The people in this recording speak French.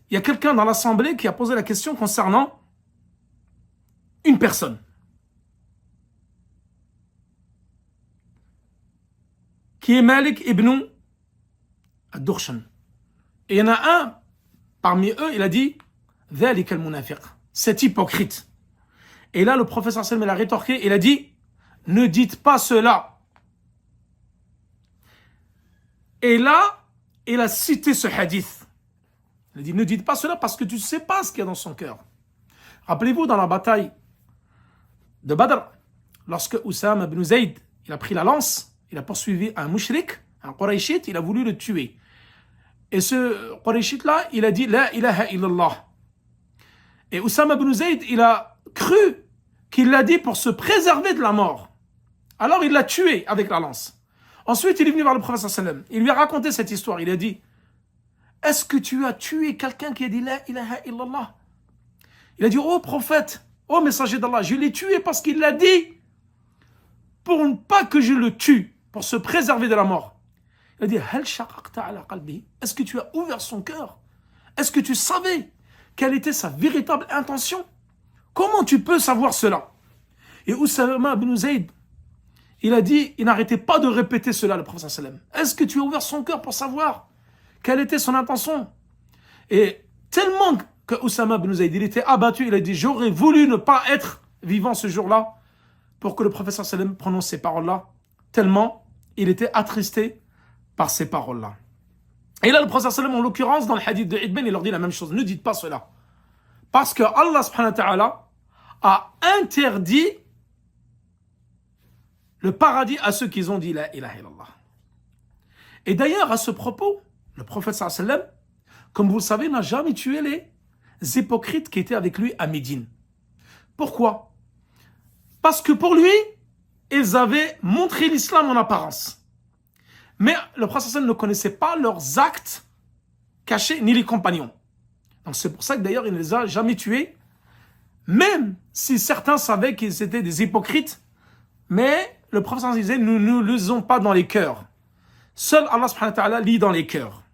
il y a quelqu'un dans l'assemblée qui a posé la question concernant une personne. Qui est Malik ibn ad-Dukhshan. Et il y en a un parmi eux, il a dit ذلك المنافق, cet hypocrite. Et là, le professeur sallam il a rétorqué, il a dit ne dites pas cela. Et là, il a cité ce hadith. Il a dit ne dites pas cela parce que tu ne sais pas ce qu'il y a dans son cœur. Rappelez-vous dans la bataille de Badr, lorsque Oussama ibn Zayd il a pris la lance, il a poursuivi un mushrik, un Qurayshite, il a voulu le tuer. Et ce Qurayshite là, il a dit la ilaha illallah. Et Oussama ibn Zayd, il a cru qu'il l'a dit pour se préserver de la mort. Alors il l'a tué avec la lance. Ensuite, il est venu vers le prophète sallam. Il lui a raconté cette histoire. Il a dit est-ce que tu as tué quelqu'un qui a dit la ilaha illallah? Il a dit oh prophète, oh messager d'Allah, je l'ai tué parce qu'il l'a dit pour ne pas que je le tue, pour se préserver de la mort. Il a dit hal shaqaqta ala qalbihi, est-ce que tu as ouvert son cœur? Est-ce que tu savais quelle était sa véritable intention? Comment tu peux savoir cela? Et Oussama ibn Zayd, il a dit, il n'arrêtait pas de répéter cela, le prophète sallam. Est-ce que tu as ouvert son cœur pour savoir quelle était son intention? Et tellement que Oussama ibn Zayd, il était abattu, il a dit, j'aurais voulu ne pas être vivant ce jour-là pour que le prophète sallam prononce ces paroles-là, tellement il était attristé par ces paroles-là. Et là, le prophète sallam, en l'occurrence, dans le hadith de Ibn, il leur dit la même chose, ne dites pas cela. Parce que Allah subhanahu wa ta'ala a interdit le paradis à ceux qui ont dit la ilaha illallah. Et d'ailleurs, à ce propos, le prophète sallallahu alayhi wa sallam, comme vous le savez, n'a jamais tué les hypocrites qui étaient avec lui à Médine. Pourquoi? Parce que pour lui, ils avaient montré l'islam en apparence. Mais le prophète sallallahu alayhi wa sallam ne connaissait pas leurs actes cachés, ni les compagnons. Donc c'est pour ça que d'ailleurs, il ne les a jamais tués, même si certains savaient qu'ils étaient des hypocrites, mais le prophète disait, nous ne lisons pas dans les cœurs. Seul Allah subhanahu wa ta'ala lit dans les cœurs.